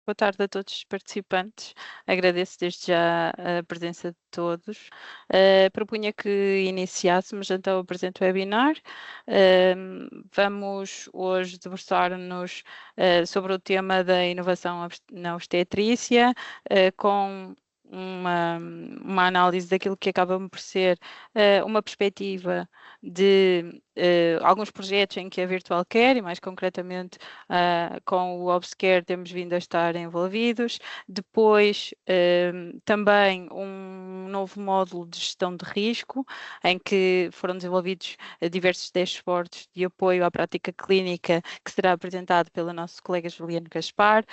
Boa tarde a todos os participantes. Agradeço desde já a presença de todos. Propunha que iniciássemos então o presente webinar. Vamos hoje debruçar-nos sobre o tema da inovação na obstetrícia, com uma análise daquilo que acaba por ser uma perspectiva de alguns projetos em que a Virtual Care, e mais concretamente com o Obscare, temos vindo a estar envolvidos. Depois, também um novo módulo de gestão de risco, em que foram desenvolvidos diversos dashboards de apoio à prática clínica, que será apresentado pelo nosso colega Juliano Gaspar.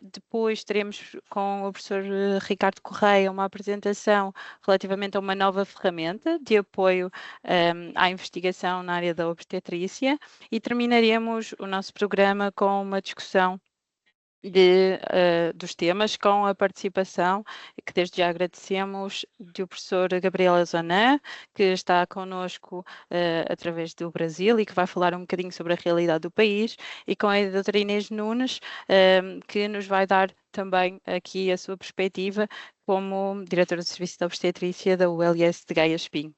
Depois teremos com o professor Ricardo Correia uma apresentação relativamente a uma nova ferramenta de apoio à investigação na área da obstetrícia, e terminaremos o nosso programa com uma discussão dos temas, com a participação, que desde já agradecemos, do professor Gabriel Zonan, que está connosco através do Brasil e que vai falar um bocadinho sobre a realidade do país, e com a doutora Inês Nunes, que nos vai dar também aqui a sua perspectiva como diretora do Serviço de Obstetrícia da ULS de Gaia Espinho.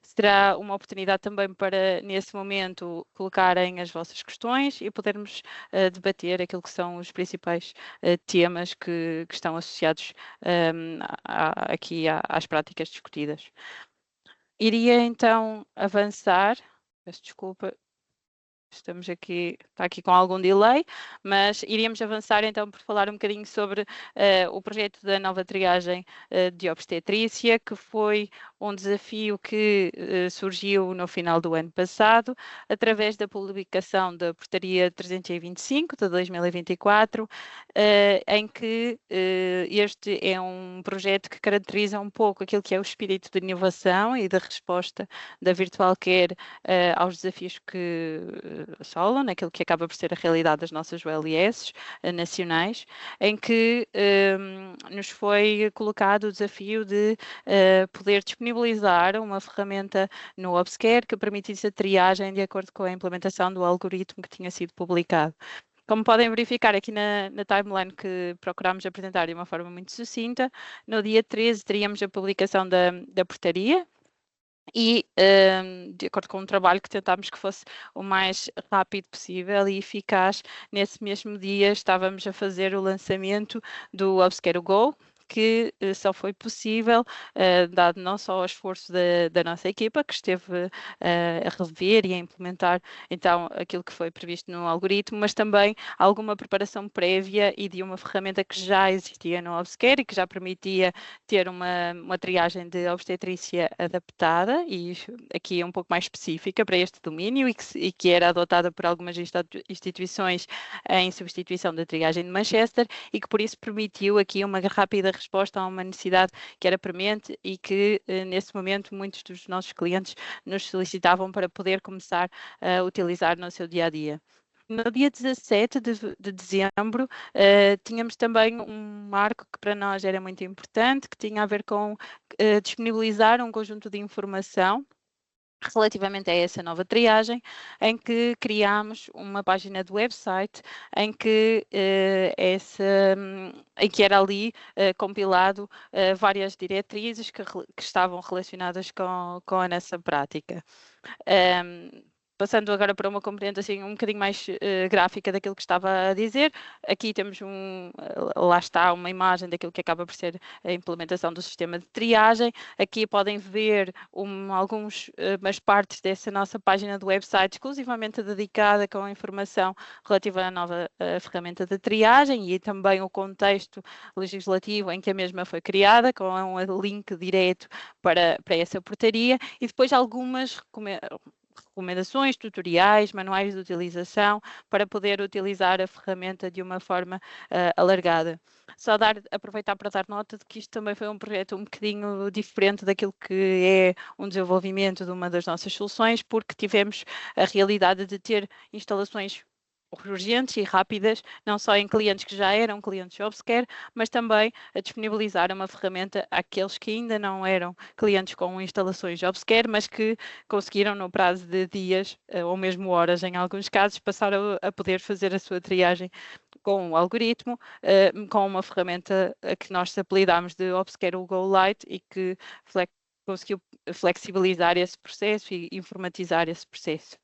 Será uma oportunidade também para, nesse momento, colocarem as vossas questões e podermos debater aquilo que são os principais temas que estão associados aqui às práticas discutidas. Iria então avançar, peço desculpa, estamos aqui, está aqui com algum delay, mas iríamos avançar então por falar um bocadinho sobre o projeto da nova triagem de obstetrícia, que foi um desafio que surgiu no final do ano passado, através da publicação da Portaria 325 de 2024, em que este é um projeto que caracteriza um pouco aquilo que é o espírito de inovação e da resposta da Virtual Care aos desafios que assolam, naquilo que acaba por ser a realidade das nossas ULS nacionais, em que nos foi colocado o desafio de poder disponibilizar uma ferramenta no Obscare que permitisse a triagem de acordo com a implementação do algoritmo que tinha sido publicado. Como podem verificar aqui na timeline que procurámos apresentar de uma forma muito sucinta, no dia 13 teríamos a publicação da portaria, e de acordo com um trabalho que tentámos que fosse o mais rápido possível e eficaz, nesse mesmo dia estávamos a fazer o lançamento do Obscare Go, que só foi possível, dado não só o esforço da nossa equipa, que esteve a rever e a implementar então aquilo que foi previsto no algoritmo, mas também alguma preparação prévia e de uma ferramenta que já existia no Obscare e que já permitia ter uma triagem de obstetrícia adaptada, e aqui é um pouco mais específica para este domínio, e que era adotada por algumas instituições em substituição da triagem de Manchester, e que por isso permitiu aqui uma rápida resposta a uma necessidade que era premente e que nesse momento muitos dos nossos clientes nos solicitavam para poder começar a utilizar no seu dia-a-dia. No dia 17 de dezembro, tínhamos também um marco que para nós era muito importante, que tinha a ver com disponibilizar um conjunto de informação relativamente a essa nova triagem, em que criámos uma página do website em que, em que era ali compilado várias diretrizes que estavam relacionadas com a nossa prática. Passando agora para uma componente assim um bocadinho mais gráfica daquilo que estava a dizer, aqui temos lá está uma imagem daquilo que acaba por ser a implementação do sistema de triagem. Aqui podem ver umas partes dessa nossa página do website exclusivamente dedicada com a informação relativa à nova ferramenta de triagem, e também o contexto legislativo em que a mesma foi criada, com um link direto para essa portaria, e depois algumas recomendações, tutoriais, manuais de utilização para poder utilizar a ferramenta de uma forma alargada. Só aproveitar para dar nota de que isto também foi um projeto um bocadinho diferente daquilo que é um desenvolvimento de uma das nossas soluções, porque tivemos a realidade de ter instalações urgentes e rápidas, não só em clientes que já eram clientes Obscare, mas também a disponibilizar uma ferramenta àqueles que ainda não eram clientes com instalações Obscare, mas que conseguiram no prazo de dias ou mesmo horas, em alguns casos, passar a poder fazer a sua triagem com o algoritmo, com uma ferramenta a que nós apelidámos de Obscure Go Light e que conseguiu flexibilizar esse processo e informatizar esse processo.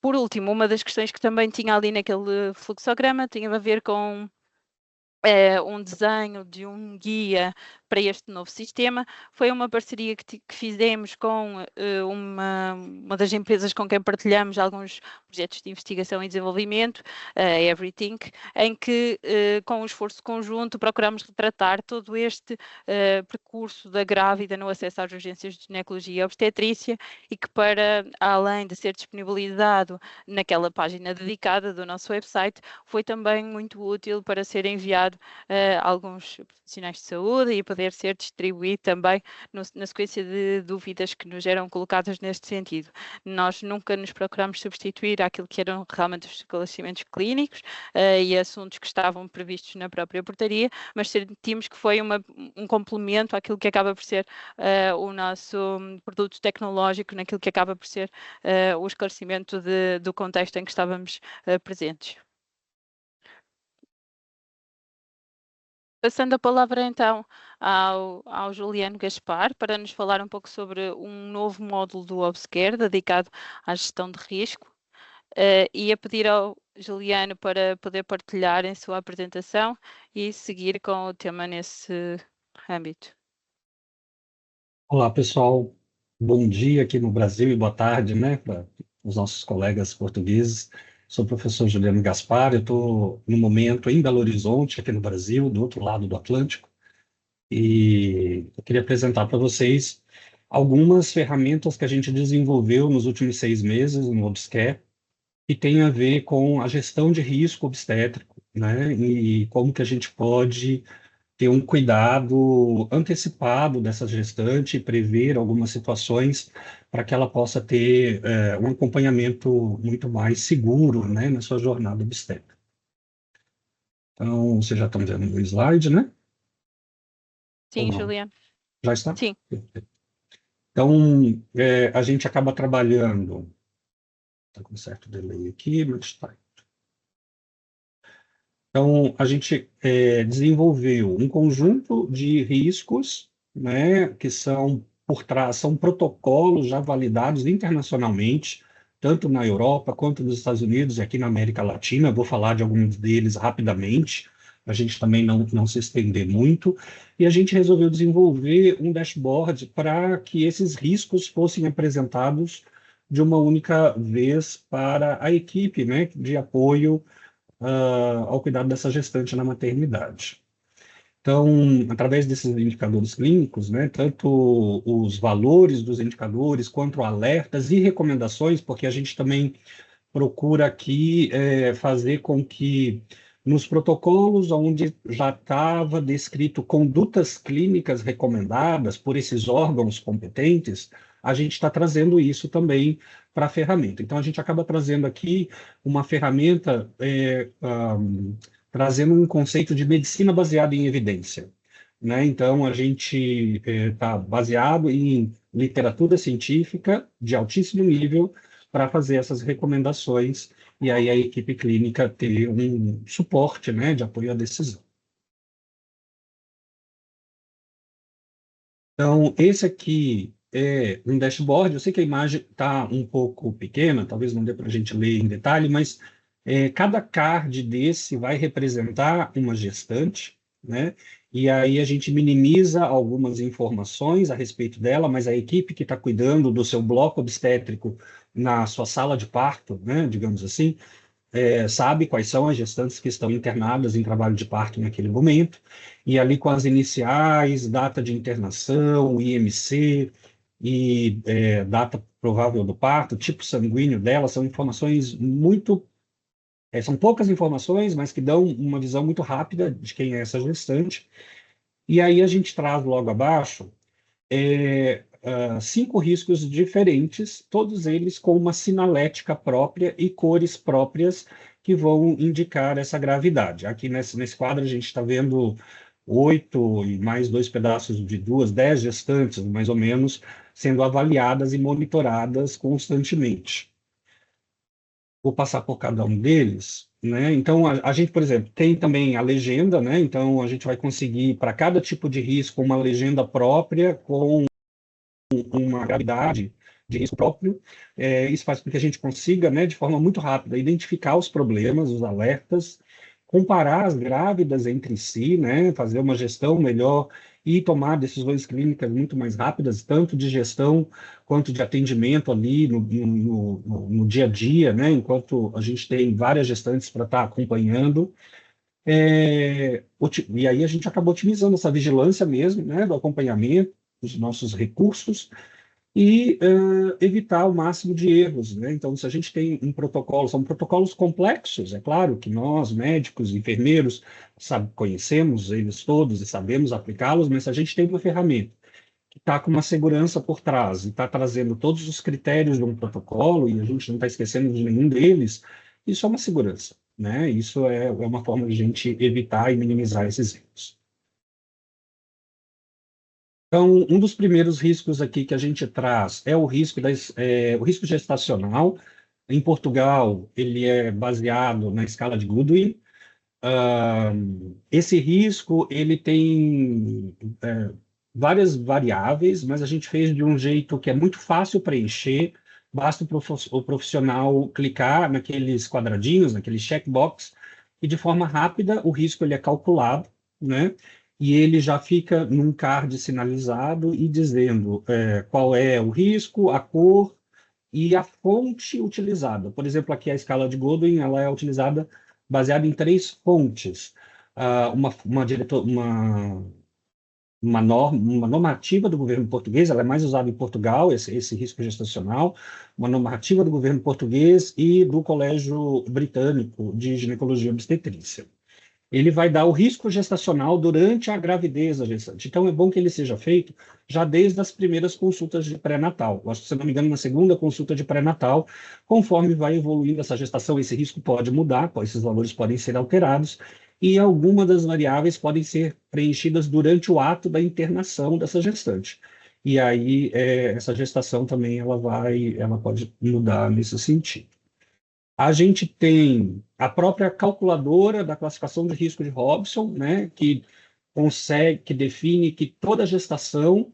Por último, uma das questões que também tinha ali naquele fluxograma tinha a ver com um desenho de um guia para este novo sistema. Foi uma parceria que fizemos com uma das empresas com quem partilhamos alguns projetos de investigação e desenvolvimento, a Everythink, em que, com um esforço conjunto, procuramos retratar todo este percurso da grávida no acesso às urgências de ginecologia e obstetrícia e que, para além de ser disponibilizado naquela página dedicada do nosso website, foi também muito útil para ser enviado a alguns profissionais de saúde e poder ser distribuído também na sequência de dúvidas que nos eram colocadas neste sentido. Nós nunca nos procuramos substituir àquilo que eram realmente os esclarecimentos clínicos e assuntos que estavam previstos na própria portaria, mas sentimos que foi um complemento àquilo que acaba por ser o nosso produto tecnológico, naquilo que acaba por ser o esclarecimento do contexto em que estávamos presentes. Passando a palavra então ao Juliano Gaspar para nos falar um pouco sobre um novo módulo do Obscure dedicado à gestão de risco, e a pedir ao Juliano para poder partilhar em sua apresentação e seguir com o tema nesse âmbito. Olá, pessoal. Bom dia aqui no Brasil e boa tarde, né, para os nossos colegas portugueses. Sou o professor Juliano Gaspar, eu estou, no momento, em Belo Horizonte, aqui no Brasil, do outro lado do Atlântico, e eu queria apresentar para vocês algumas ferramentas que a gente desenvolveu nos últimos 6 meses no Obscare, que tem a ver com a gestão de risco obstétrico, né, e como que a gente pode ter um cuidado antecipado dessa gestante e prever algumas situações para que ela possa ter um acompanhamento muito mais seguro, né, na sua jornada obstétrica. Então, vocês já estão vendo o slide, né? Ou Sim, não? Juliano. Já está? Sim. Então, a gente acaba trabalhando. Está com certo delay aqui, mas está. Então, a gente desenvolveu um conjunto de riscos, né, que são por trás, são protocolos já validados internacionalmente, tanto na Europa quanto nos Estados Unidos e aqui na América Latina. Eu vou falar de alguns deles rapidamente, para a gente também não se estender muito. E a gente resolveu desenvolver um dashboard para que esses riscos fossem apresentados de uma única vez para a equipe, né, de apoio ao cuidado dessa gestante na maternidade. Então, através desses indicadores clínicos, né, tanto os valores dos indicadores, quanto alertas e recomendações, porque a gente também procura aqui fazer com que nos protocolos onde já estava descrito condutas clínicas recomendadas por esses órgãos competentes, a gente está trazendo isso também para a ferramenta. Então, a gente acaba trazendo aqui uma ferramenta trazendo um conceito de medicina baseada em evidência, né? Então, a gente está baseado em literatura científica de altíssimo nível para fazer essas recomendações e aí a equipe clínica ter um suporte, né, de apoio à decisão. Então, esse aqui é um dashboard. Eu sei que a imagem está um pouco pequena, talvez não dê para a gente ler em detalhe, mas cada card desse vai representar uma gestante, né? E aí a gente minimiza algumas informações a respeito dela, mas a equipe que está cuidando do seu bloco obstétrico na sua sala de parto, né, digamos assim, sabe quais são as gestantes que estão internadas em trabalho de parto naquele momento, e ali com as iniciais, data de internação, IMC e data provável do parto, tipo sanguíneo dela, são informações muito. São poucas informações, mas que dão uma visão muito rápida de quem é essa gestante. E aí a gente traz logo abaixo 5 riscos diferentes, todos eles com uma sinalética própria e cores próprias que vão indicar essa gravidade. Aqui nesse quadro a gente está vendo 8 e mais 2 pedaços de 10 gestantes, mais ou menos, sendo avaliadas e monitoradas constantemente. Vou passar por cada um deles, né? Então, a gente, por exemplo, tem também a legenda, né? Então, a gente vai conseguir, para cada tipo de risco, uma legenda própria com uma gravidade de risco próprio. Isso faz com que a gente consiga, né, de forma muito rápida, identificar os problemas, os alertas, comparar as grávidas entre si, né, fazer uma gestão melhor e tomar decisões clínicas muito mais rápidas, tanto de gestão quanto de atendimento ali no dia a dia, né, enquanto a gente tem várias gestantes para estar acompanhando. E aí a gente acaba otimizando essa vigilância mesmo, né, do acompanhamento, dos nossos recursos, e evitar o máximo de erros, né? Então, se a gente tem um protocolo, são protocolos complexos, é claro que nós, médicos, enfermeiros, conhecemos eles todos e sabemos aplicá-los, mas se a gente tem uma ferramenta que está com uma segurança por trás e está trazendo todos os critérios de um protocolo e a gente não está esquecendo de nenhum deles, isso é uma segurança, né? Isso é uma forma de a gente evitar e minimizar esses erros. Então, um dos primeiros riscos aqui que a gente traz é o risco gestacional. Em Portugal, ele é baseado na escala de Goodwin. Esse risco, ele tem várias variáveis, mas a gente fez de um jeito que é muito fácil preencher. Basta o profissional clicar naqueles quadradinhos, naqueles checkbox, e de forma rápida o risco ele é calculado, né? E ele já fica num card sinalizado e dizendo qual é o risco, a cor e a fonte utilizada. Por exemplo, aqui a escala de Goodwin, ela é utilizada baseada em três fontes. Uma normativa do governo português, ela é mais usada em Portugal, esse risco gestacional, uma normativa do governo português e do Colégio Britânico de Ginecologia e Obstetrícia. Ele vai dar o risco gestacional durante a gravidez da gestante. Então, é bom que ele seja feito já desde as primeiras consultas de pré-natal. Acho que, se não me engano, na segunda consulta de pré-natal, conforme vai evoluindo essa gestação, esse risco pode mudar, esses valores podem ser alterados, e algumas das variáveis podem ser preenchidas durante o ato da internação dessa gestante. E aí, essa gestação também, ela pode mudar nesse sentido. A gente tem a própria calculadora da classificação de risco de Robson, né, que define que toda gestação,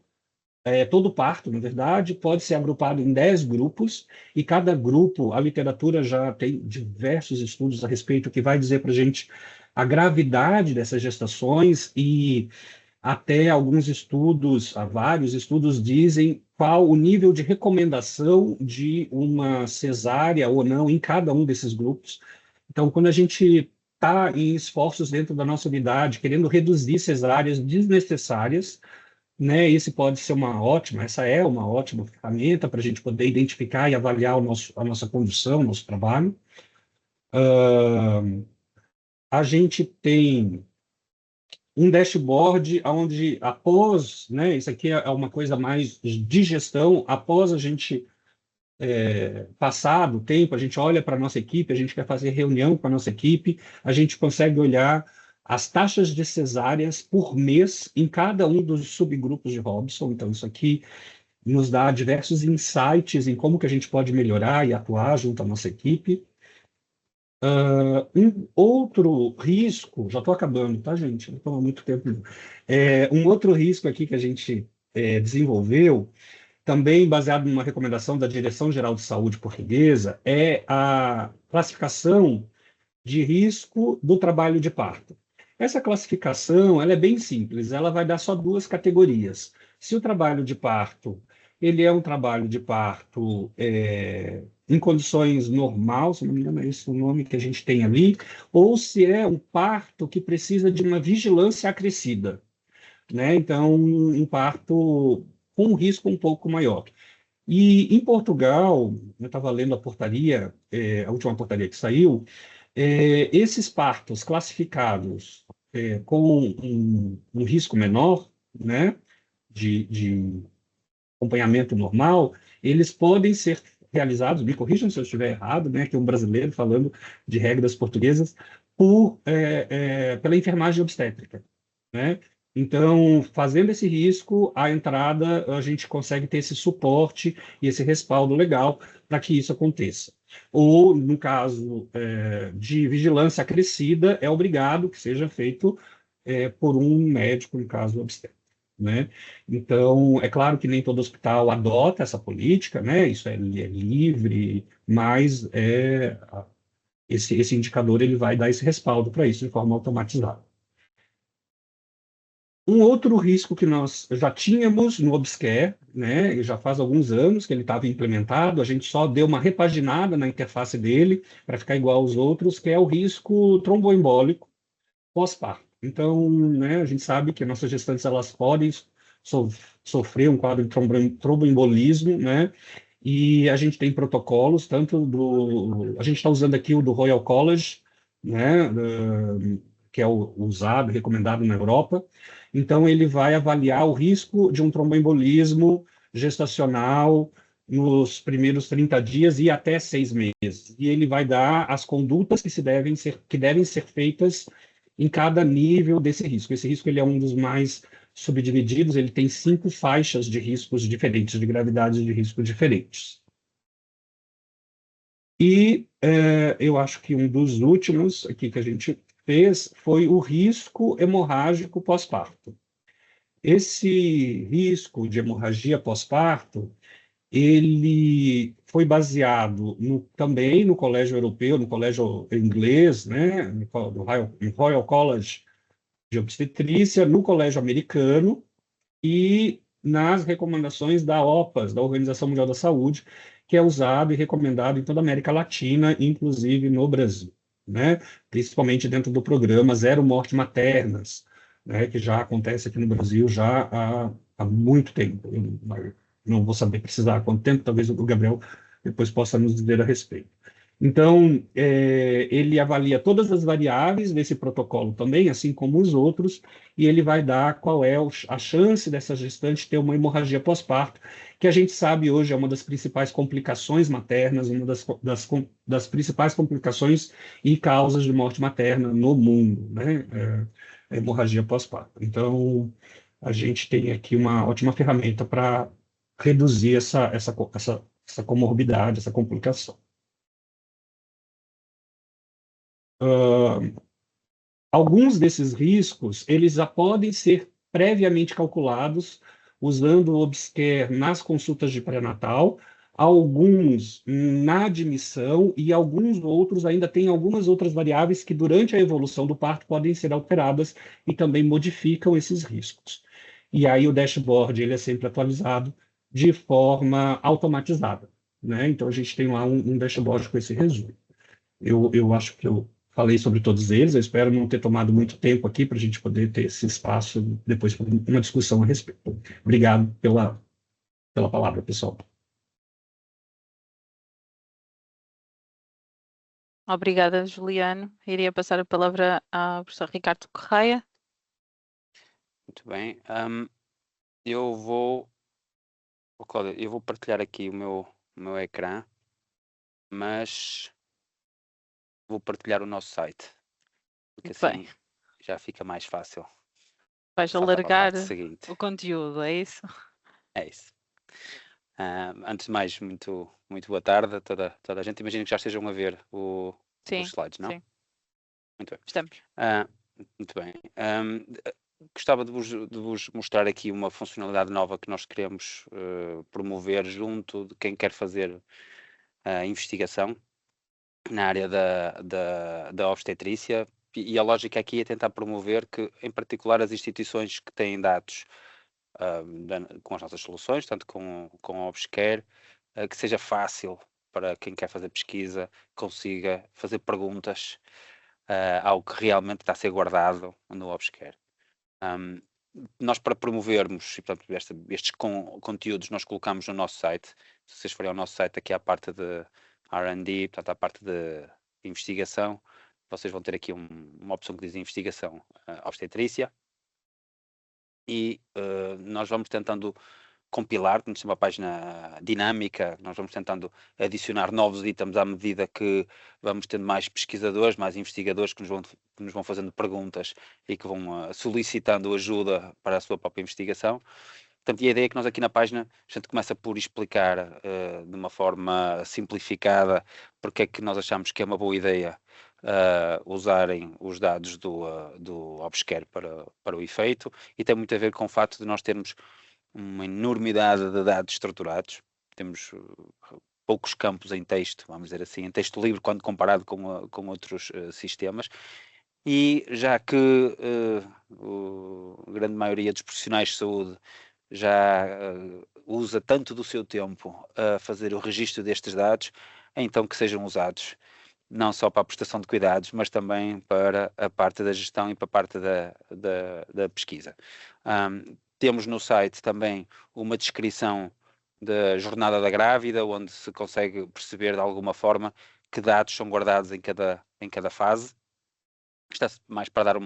todo parto, na verdade, pode ser agrupado em 10 grupos, e cada grupo, a literatura já tem diversos estudos a respeito que vai dizer para a gente a gravidade dessas gestações e até alguns estudos, há vários estudos dizem qual o nível de recomendação de uma cesárea ou não em cada um desses grupos. Então, quando a gente está em esforços dentro da nossa unidade, querendo reduzir cesáreas desnecessárias, né, essa é uma ótima ferramenta para a gente poder identificar e avaliar a nossa condução, o nosso trabalho. A gente tem um dashboard onde após, né, isso aqui é uma coisa mais de gestão, após a gente passar do tempo, a gente olha para a nossa equipe, a gente quer fazer reunião com a nossa equipe, a gente consegue olhar as taxas de cesáreas por mês em cada um dos subgrupos de Robson. Então, isso aqui nos dá diversos insights em como que a gente pode melhorar e atuar junto à nossa equipe. Um outro risco, já estou acabando, tá, gente? Não toma muito tempo. Não. Um outro risco aqui que a gente desenvolveu, também baseado numa recomendação da Direção-Geral de Saúde Portuguesa, é a classificação de risco do trabalho de parto. Essa classificação, ela é bem simples, ela vai dar só duas categorias. Se o trabalho de parto, ele é um trabalho de parto em condições normais, se não me engano é esse o nome que a gente tem ali, ou se é um parto que precisa de uma vigilância acrescida, né? Então, um parto com um risco um pouco maior. E em Portugal, eu estava lendo a portaria, a última portaria que saiu, esses partos classificados com um risco menor, né, de acompanhamento normal, eles podem ser realizados, me corrijam se eu estiver errado, né, que é um brasileiro falando de regras portuguesas, pela enfermagem obstétrica, né? Então, fazendo esse risco, a entrada, a gente consegue ter esse suporte e esse respaldo legal para que isso aconteça. Ou, no caso de vigilância acrescida, é obrigado que seja feito por um médico, no caso obstétrico, né? Então, é claro que nem todo hospital adota essa política, né? Isso é livre, mas esse indicador ele vai dar esse respaldo para isso de forma automatizada. Um outro risco que nós já tínhamos no Obscare, né, e já faz alguns anos que ele estava implementado, a gente só deu uma repaginada na interface dele para ficar igual aos outros, que é o risco tromboembólico pós-parto. Então, né, a gente sabe que nossas gestantes elas podem so sofrer um quadro de tromboembolismo, né, e a gente tem protocolos, tanto a gente está usando aqui o do Royal College, né, que é o usado, recomendado na Europa. Então, ele vai avaliar o risco de um tromboembolismo gestacional nos primeiros 30 dias e até 6 meses. E ele vai dar as condutas que devem ser feitas em cada nível desse risco. Esse risco ele é um dos mais subdivididos, ele tem 5 faixas de riscos diferentes, de gravidade de risco diferentes. E eu acho que um dos últimos aqui que a gente fez foi o risco hemorrágico pós-parto. Esse risco de hemorragia pós-parto, ele foi baseado também no Colégio Europeu, no Colégio Inglês, né, no Royal College de Obstetrícia, no Colégio Americano e nas recomendações da OPAS, da Organização Mundial da Saúde, que é usado e recomendado em toda a América Latina, inclusive no Brasil, né? Principalmente dentro do programa Zero Mortes Maternas, né? Que já acontece aqui no Brasil já há muito tempo. Eu não vou saber precisar há quanto tempo, talvez o Gabriel depois possa nos dizer a respeito. Então, ele avalia todas as variáveis desse protocolo também, assim como os outros, e ele vai dar qual é a chance dessa gestante ter uma hemorragia pós-parto, que a gente sabe hoje é uma das principais complicações maternas, uma das principais complicações e causas de morte materna no mundo, né? A hemorragia pós-parto. Então, a gente tem aqui uma ótima ferramenta para reduzir essa comorbidade, essa complicação. Alguns desses riscos, eles já podem ser previamente calculados usando o Obscare nas consultas de pré-natal, alguns na admissão e alguns outros ainda têm algumas outras variáveis que durante a evolução do parto podem ser alteradas e também modificam esses riscos. E aí o dashboard ele é sempre atualizado de forma automatizada, né? Então a gente tem lá um dashboard com esse resumo. Eu acho que eu falei sobre todos eles, eu espero não ter tomado muito tempo aqui para a gente poder ter esse espaço depois para uma discussão a respeito. Obrigado pela palavra, pessoal. Obrigada, Juliano. Iria passar a palavra ao professor Ricardo Correia. Muito bem. Eu vou, Cláudia, eu vou partilhar aqui o meu ecrã, mas vou partilhar o nosso site, porque Muito bem. assim já fica mais fácil. Vais Saltar para a alargar parte seguinte. o conteúdo, é isso? É isso. Antes de mais, muito boa tarde a toda a gente. Imagino que já estejam a ver os slides, não? Sim, Muito bem. estamos. Muito bem. Gostava de vos mostrar aqui uma funcionalidade nova que nós queremos promover junto de quem quer fazer investigação na área da obstetrícia, e a lógica aqui é tentar promover que, em particular, as instituições que têm dados com as nossas soluções, tanto com a Obscare, que seja fácil para quem quer fazer pesquisa, consiga fazer perguntas ao que realmente está a ser guardado no Obscare. Nós, para promovermos e, portanto, estes conteúdos, nós colocamos no nosso site. Se vocês forem ao nosso site, aqui à parte de R&D, portanto, à parte de investigação, vocês vão ter aqui uma opção que diz investigação obstetrícia, e nós vamos tentando compilar, temos uma página dinâmica, nós vamos tentando adicionar novos itens à medida que vamos tendo mais pesquisadores, mais investigadores que nos vão fazendo perguntas e que vão solicitando ajuda para a sua própria investigação. Portanto, e a ideia é que nós aqui na página, a gente começa por explicar de uma forma simplificada porque é que nós achamos que é uma boa ideia usarem os dados do Obscure para o efeito, e tem muito a ver com o facto de nós termos uma enormidade de dados estruturados, temos poucos campos em texto, vamos dizer assim, em texto livre quando comparado com outros sistemas, e já que a grande maioria dos profissionais de saúde já usa tanto do seu tempo a fazer o registro destes dados, então que sejam usados não só para a prestação de cuidados, mas também para a parte da gestão e para a parte da pesquisa. Temos no site também uma descrição da jornada da grávida, onde se consegue perceber de alguma forma que dados são guardados em cada fase. Isto é mais para dar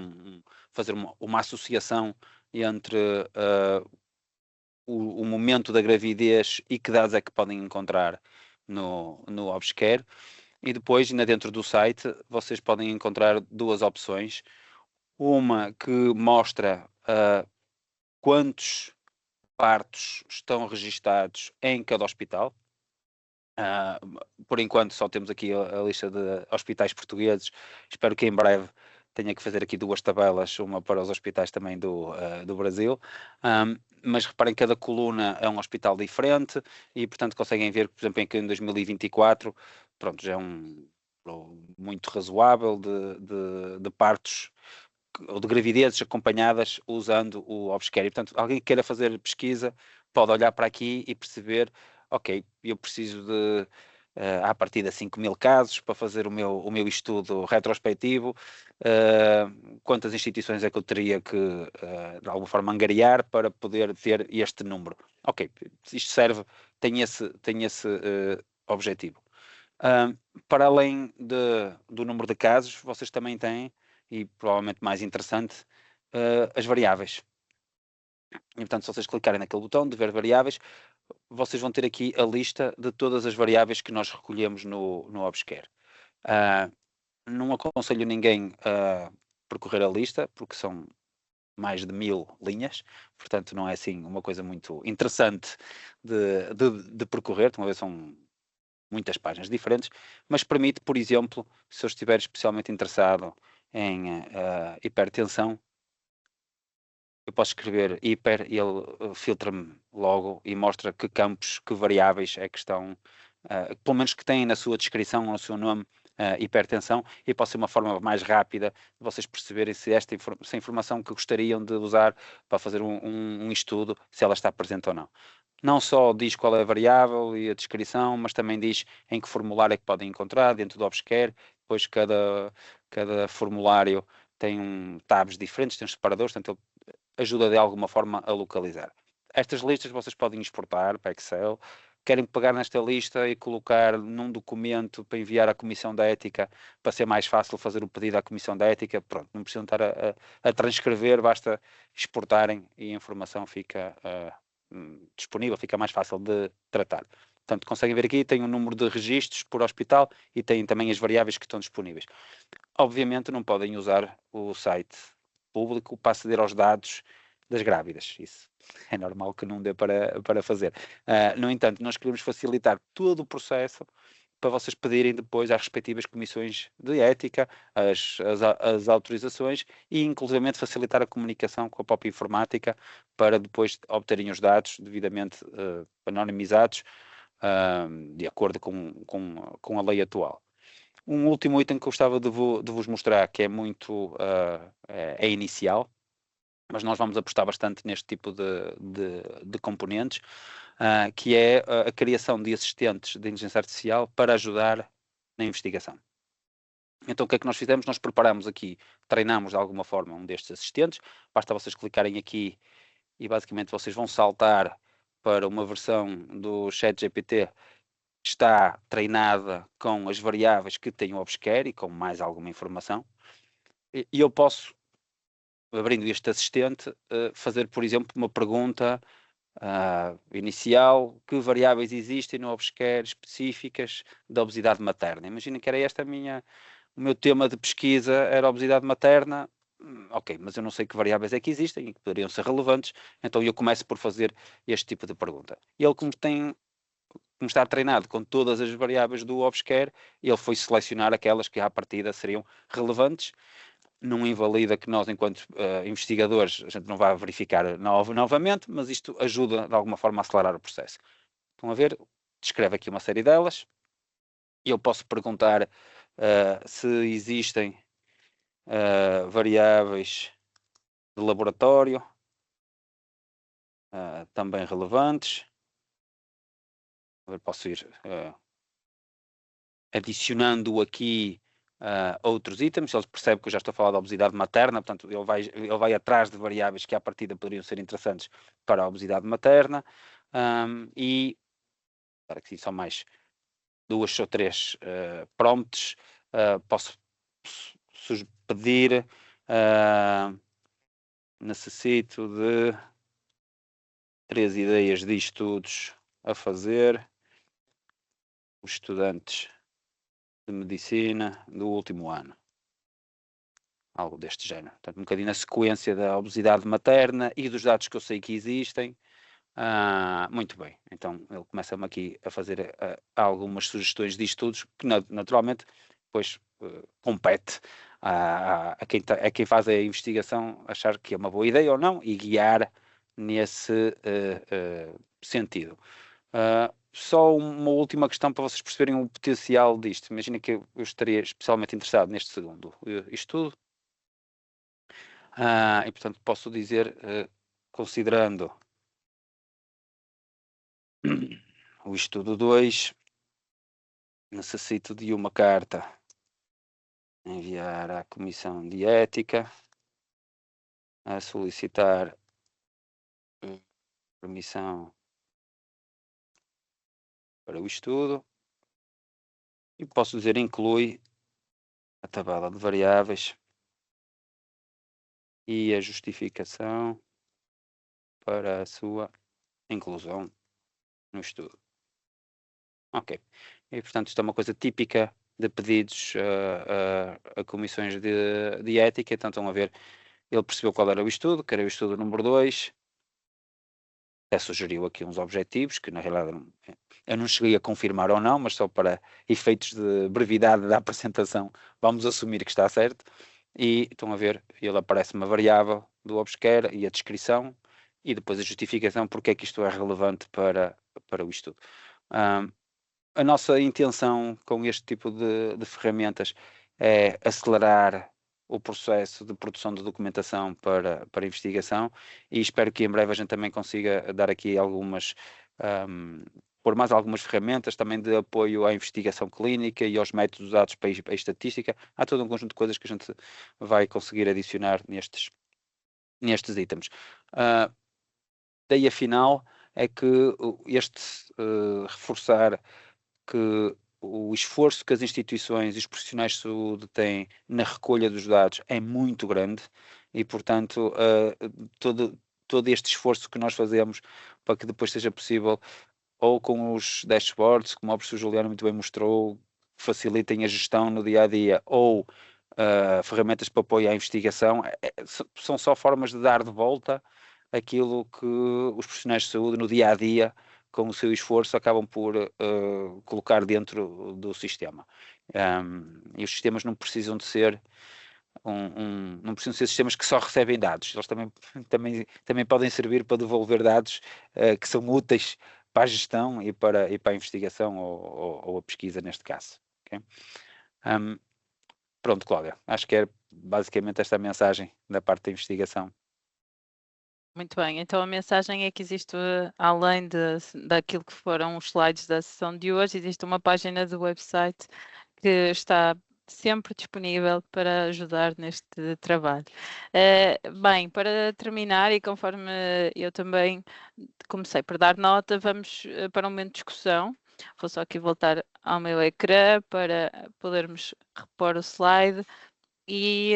fazer uma associação entre o momento da gravidez e que dados é que podem encontrar no Obscure. E depois, ainda dentro do site, vocês podem encontrar duas opções. Uma que mostra quantos partos estão registados em cada hospital. Por enquanto só temos aqui a lista de hospitais portugueses. Espero que em breve tenha que fazer aqui duas tabelas, uma para os hospitais também do Brasil. Mas reparem, cada coluna é um hospital diferente e, portanto, conseguem ver, por exemplo, em 2024, pronto, já é muito razoável de partos ou de gravidezes acompanhadas usando o Obscure. Portanto, alguém que queira fazer pesquisa pode olhar para aqui e perceber, ok, eu preciso de à partida 5.000 casos para fazer o meu estudo retrospectivo, quantas instituições é que eu teria que de alguma forma angariar para poder ter este número. Ok, isto serve, tem esse objetivo. Para além do número de casos, vocês também têm, e provavelmente mais interessante, as variáveis. E, portanto, se vocês clicarem naquele botão de ver variáveis, vocês vão ter aqui a lista de todas as variáveis que nós recolhemos no Obscure. Não aconselho ninguém a percorrer a lista, porque são mais de 1000 linhas, portanto não é assim uma coisa muito interessante de percorrer, uma vez são muitas páginas diferentes, mas permite, por exemplo, se eu estiver especialmente interessado em hipertensão, eu posso escrever hiper e ele filtra-me logo e mostra que campos, que variáveis é que estão, pelo menos que têm na sua descrição, no seu nome, hipertensão, e pode ser uma forma mais rápida de vocês perceberem se essa informação que gostariam de usar para fazer um estudo, se ela está presente ou não. Não só diz qual é a variável e a descrição, mas também diz em que formulário é que podem encontrar dentro do Obscure. Depois cada formulário tem tabs diferentes, tem separadores, portanto ele ajuda de alguma forma a localizar. Estas listas vocês podem exportar para Excel. Querem pegar nesta lista e colocar num documento para enviar à Comissão da Ética, para ser mais fácil fazer o pedido à Comissão da Ética, pronto, não precisam estar a transcrever, basta exportarem e a informação fica disponível, fica mais fácil de tratar. Portanto, conseguem ver aqui, tem um número de registros por hospital e tem também as variáveis que estão disponíveis. Obviamente não podem usar o site público para aceder aos dados das grávidas. Isso é normal que não dê para fazer. No entanto, nós queremos facilitar todo o processo para vocês pedirem depois às respectivas comissões de ética as autorizações e, inclusivamente, facilitar a comunicação com a própria informática para depois obterem os dados devidamente anonimizados de acordo com a lei atual. Um último item que eu gostava de vos mostrar, que é muito é inicial, mas nós vamos apostar bastante neste tipo de componentes, que é a criação de assistentes de inteligência artificial para ajudar na investigação. Então o que é que nós fizemos? Nós preparamos aqui, treinamos de alguma forma um destes assistentes, basta vocês clicarem aqui e basicamente vocês vão saltar para uma versão do ChatGPT que está treinada com as variáveis que tem o Obscure e com mais alguma informação, e eu posso, abrindo este assistente, fazer, por exemplo, uma pergunta inicial, que variáveis existem no obsquer específicas da obesidade materna. Imagina que era o meu tema de pesquisa era a obesidade materna. Ok, mas eu não sei que variáveis é que existem e que poderiam ser relevantes, então eu começo por fazer este tipo de pergunta. Ele, como está treinado com todas as variáveis do obsquer, ele foi selecionar aquelas que à partida seriam relevantes. Não invalida que nós, enquanto investigadores, a gente não vai verificar novamente, mas isto ajuda de alguma forma a acelerar o processo. Estão a ver? Descreve aqui uma série delas. E eu posso perguntar se existem variáveis de laboratório também relevantes. Posso ir adicionando aqui outros itens. Ele percebe que eu já estou a falar da obesidade materna, portanto ele vai atrás de variáveis que à partida poderiam ser interessantes para a obesidade materna. E aqui são mais 2 ou 3 prompts. Posso pedir necessito de 3 ideias de estudos a fazer os estudantes de medicina do último ano. Algo deste género. Portanto, um bocadinho na sequência da obesidade materna e dos dados que eu sei que existem. Muito bem. Então, ele começa-me aqui a fazer algumas sugestões de estudos que, naturalmente, depois compete a quem faz a investigação achar que é uma boa ideia ou não e guiar nesse sentido. Só uma última questão para vocês perceberem o potencial disto. Imagina que eu estaria especialmente interessado neste segundo estudo. E, portanto, posso dizer, considerando o estudo 2, necessito de uma carta enviar à Comissão de Ética a solicitar permissão para o estudo e posso dizer inclui a tabela de variáveis e a justificação para a sua inclusão no estudo. Ok. E, portanto, isto é uma coisa típica de pedidos a comissões de ética. Então, estão a ver, ele percebeu qual era o estudo, que era o estudo número 2. Até sugeriu aqui uns objetivos, que na realidade eu não cheguei a confirmar ou não, mas só para efeitos de brevidade da apresentação, vamos assumir que está certo. E estão a ver, ele aparece uma variável do obsquer e a descrição, e depois a justificação porque é que isto é relevante para o estudo. A nossa intenção com este tipo de ferramentas é acelerar o processo de produção de documentação para a investigação e espero que em breve a gente também consiga dar aqui pôr mais algumas ferramentas também de apoio à investigação clínica e aos métodos usados para a estatística. Há todo um conjunto de coisas que a gente vai conseguir adicionar nestes itens. Daí a final é que reforçar que o esforço que as instituições e os profissionais de saúde têm na recolha dos dados é muito grande e, portanto, todo este esforço que nós fazemos para que depois seja possível, ou com os dashboards, como o professor Juliano muito bem mostrou, facilitem a gestão no dia-a-dia, ou ferramentas para apoio à investigação, são só formas de dar de volta aquilo que os profissionais de saúde no dia-a-dia com o seu esforço, acabam por colocar dentro do sistema. E os sistemas não precisam de ser não precisam ser sistemas que só recebem dados. Eles também podem servir para devolver dados que são úteis para a gestão e para a investigação ou a pesquisa, neste caso. Okay? Pronto, Cláudia. Acho que é basicamente esta a mensagem da parte da investigação. Muito bem, então a mensagem é que existe, além daquilo que foram os slides da sessão de hoje, existe uma página do website que está sempre disponível para ajudar neste trabalho. Bem, para terminar, e conforme eu também comecei por dar nota, vamos para um momento de discussão. Vou só aqui voltar ao meu ecrã para podermos repor o slide e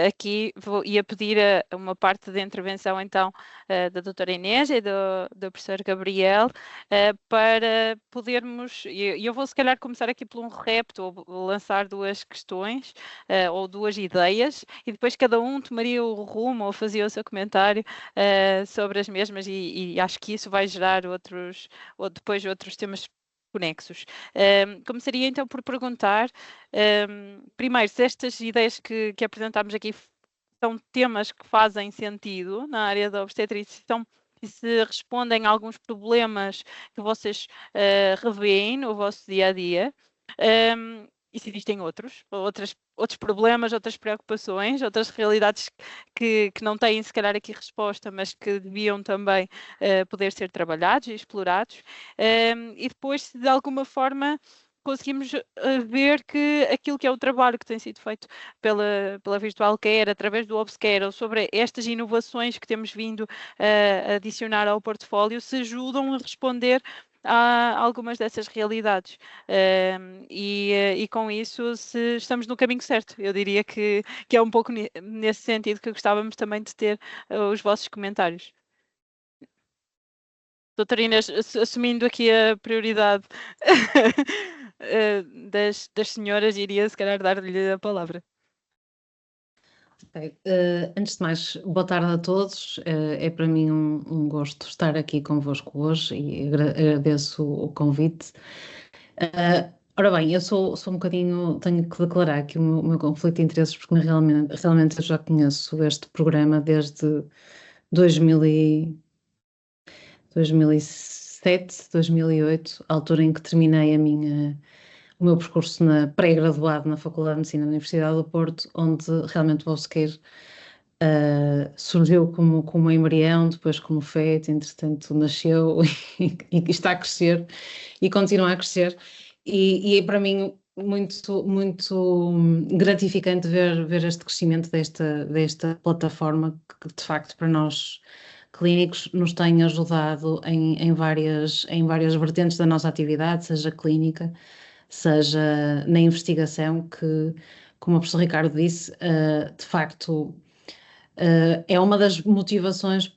aqui ia pedir uma parte da intervenção, então, da doutora Inês e do professor Gabriel, para podermos, e eu vou se calhar começar aqui por um repto, ou lançar duas questões, ou duas ideias, e depois cada um tomaria o rumo ou fazia o seu comentário sobre as mesmas, e acho que isso vai gerar depois outros temas conexos. Começaria então por perguntar, primeiro, se estas ideias que apresentámos aqui são temas que fazem sentido na área da obstetrícia, e se respondem a alguns problemas que vocês revêem no vosso dia a dia. E se existem outros problemas, outras preocupações, outras realidades que não têm, se calhar, aqui resposta, mas que deviam também poder ser trabalhados e explorados. E depois, se de alguma forma conseguimos ver que aquilo que é o trabalho que tem sido feito pela Virtual Care, através do ObsCare, ou sobre estas inovações que temos vindo a adicionar ao portfólio, se ajudam a responder a algumas dessas realidades. E com isso, se estamos no caminho certo, eu diria que é um pouco nesse sentido que gostávamos também de ter os vossos comentários. Doutora Inês, assumindo aqui a prioridade das senhoras, iria se calhar dar-lhe a palavra. Okay. Antes de mais, boa tarde a todos. É para mim um gosto estar aqui convosco hoje e agradeço o convite. Ora bem, eu sou um bocadinho, tenho que declarar aqui o meu conflito de interesses, porque realmente eu já conheço este programa desde 2007, 2008, a altura em que terminei o meu percurso pré-graduado na Faculdade de Medicina da Universidade do Porto, onde realmente o ObsCare surgiu como embrião, depois como feto, entretanto nasceu e está a crescer e continua a crescer. E é para mim muito, muito gratificante ver este crescimento desta plataforma que de facto para nós clínicos nos tem ajudado em várias vertentes da nossa atividade, seja clínica, seja na investigação, que, como o professor Ricardo disse, de facto é uma das motivações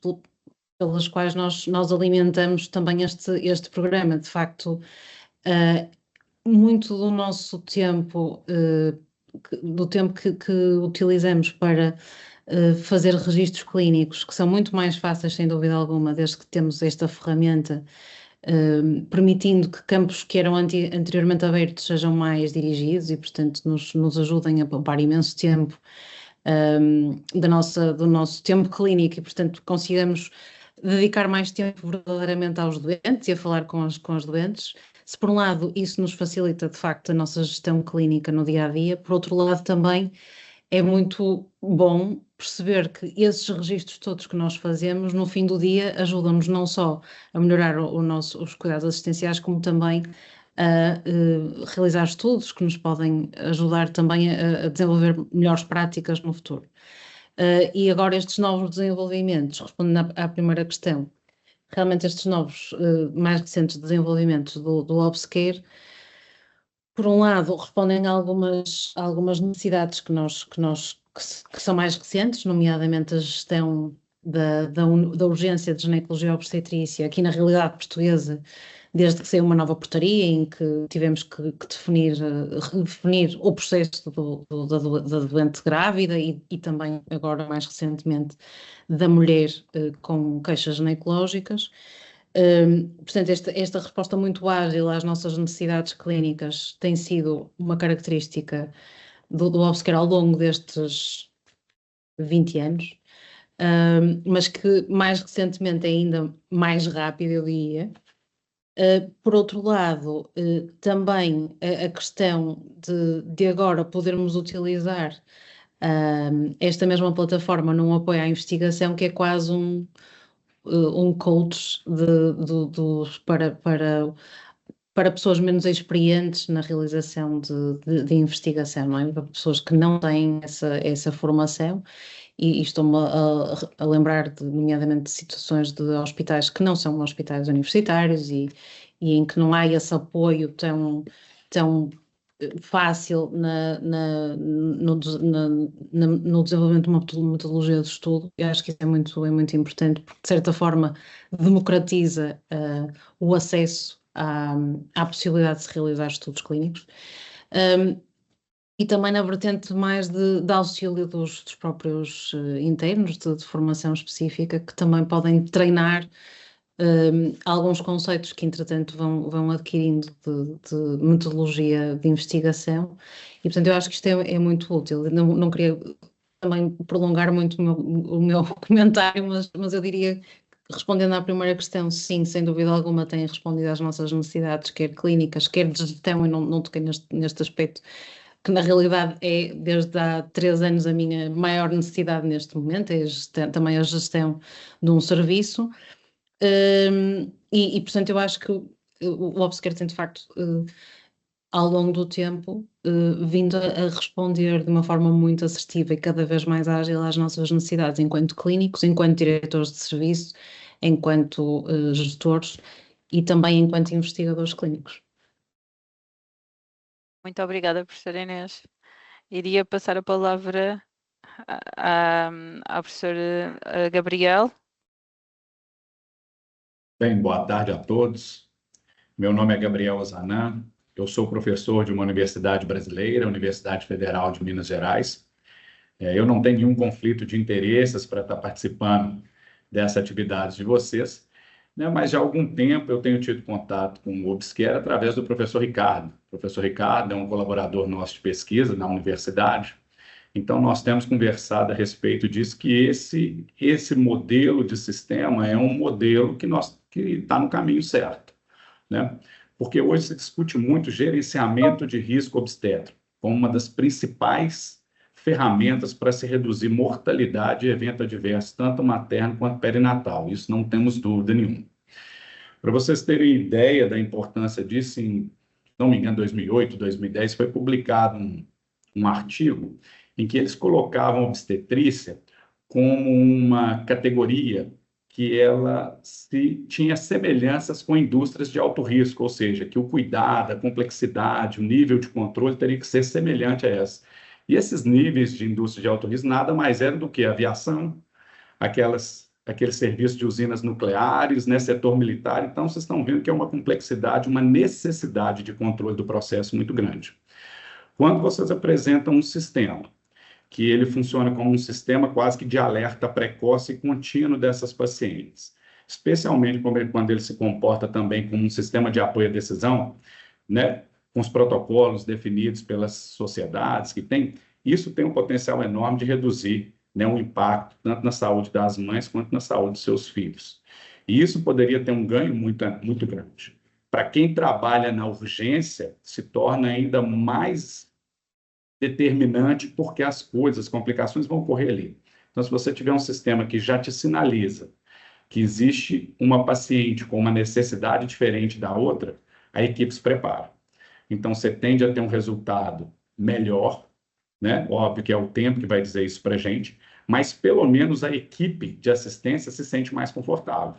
pelas quais nós alimentamos também este programa. De facto, muito do nosso tempo, do tempo que utilizamos para fazer registros clínicos, que são muito mais fáceis, sem dúvida alguma, desde que temos esta ferramenta, permitindo que campos que eram anteriormente abertos sejam mais dirigidos e, portanto, nos ajudem a poupar imenso tempo do nosso tempo clínico e, portanto, consigamos dedicar mais tempo verdadeiramente aos doentes e a falar com os doentes. Se por um lado isso nos facilita de facto a nossa gestão clínica no dia a dia, por outro lado também é muito bom perceber que esses registros todos que nós fazemos no fim do dia ajudam-nos não só a melhorar os cuidados assistenciais, como também a realizar estudos que nos podem ajudar também a desenvolver melhores práticas no futuro. E agora estes novos desenvolvimentos, respondendo à primeira questão, realmente estes novos, mais recentes desenvolvimentos do ObsCare, por um lado, respondem a algumas necessidades que são mais recentes, nomeadamente a gestão da urgência de ginecologia e obstetrícia, aqui na realidade portuguesa, desde que saiu uma nova portaria em que tivemos que redefinir o processo da doente grávida e também agora mais recentemente da mulher com queixas ginecológicas. Portanto, esta resposta muito ágil às nossas necessidades clínicas tem sido uma característica do ObsCare ao longo destes 20 anos, mas que mais recentemente é ainda mais rápido, eu diria. Por outro lado, também a questão de agora podermos utilizar esta mesma plataforma num apoio à investigação, que é quase um coach para pessoas menos experientes na realização de investigação, não é? Para pessoas que não têm essa formação. E estou-me a lembrar, nomeadamente, de situações de hospitais que não são hospitais universitários e em que não há esse apoio tão fácil no desenvolvimento de uma metodologia de estudo. Eu acho que isso é muito importante, porque de certa forma democratiza o acesso à possibilidade de se realizar estudos clínicos. E também na vertente mais de auxílio dos próprios internos de formação específica, que também podem treinar alguns conceitos que, entretanto, vão adquirindo de metodologia de investigação. E, portanto, eu acho que isto é muito útil. Não queria também prolongar muito o meu comentário, mas eu diria, respondendo à primeira questão, sim, sem dúvida alguma, tem respondido às nossas necessidades, quer clínicas, quer de gestão, e não toquei neste aspecto, que na realidade é, desde há 3 anos, a minha maior necessidade neste momento, é também a gestão de um serviço. Portanto, eu acho que o Obscure tem, de facto, ao longo do tempo, vindo a responder de uma forma muito assertiva e cada vez mais ágil às nossas necessidades, enquanto clínicos, enquanto diretores de serviço, enquanto gestores e também enquanto investigadores clínicos. Muito obrigada, professora Inês. Iria passar a palavra ao professor Gabriel. Bem, boa tarde a todos. Meu nome é Gabriel Ozanam, eu sou professor de uma universidade brasileira, Universidade Federal de Minas Gerais. Eu não tenho nenhum conflito de interesses para estar participando dessa atividade de vocês, né? Mas já há algum tempo eu tenho tido contato com o Obscure através do professor Ricardo. O professor Ricardo é um colaborador nosso de pesquisa na universidade. Então, nós temos conversado a respeito disso, que esse modelo de sistema é um modelo que está no caminho certo, né? Porque hoje se discute muito gerenciamento de risco obstétrico como uma das principais ferramentas para se reduzir mortalidade e evento adverso, tanto materno quanto perinatal. Isso não temos dúvida nenhuma. Para vocês terem ideia da importância disso, se não me engano, 2008, 2010, foi publicado um artigo em que eles colocavam a obstetrícia como uma categoria que ela tinha semelhanças com indústrias de alto risco, ou seja, que o cuidado, a complexidade, o nível de controle teria que ser semelhante a essa. E esses níveis de indústria de alto risco nada mais eram do que a aviação, aqueles serviços de usinas nucleares, né, setor militar. Então, vocês estão vendo que é uma complexidade, uma necessidade de controle do processo muito grande. Quando vocês apresentam um sistema que ele funciona como um sistema quase que de alerta precoce e contínuo dessas pacientes, especialmente quando ele se comporta também como um sistema de apoio à decisão, né, com os protocolos definidos pelas sociedades que tem, isso tem um potencial enorme de reduzir, né, um impacto tanto na saúde das mães quanto na saúde dos seus filhos. E isso poderia ter um ganho muito grande. Para quem trabalha na urgência, se torna ainda mais determinante, porque as complicações vão ocorrer ali. Então, se você tiver um sistema que já te sinaliza que existe uma paciente com uma necessidade diferente da outra, a equipe se prepara. Então, você tende a ter um resultado melhor, né? Óbvio que é o tempo que vai dizer isso para a gente, mas pelo menos a equipe de assistência se sente mais confortável.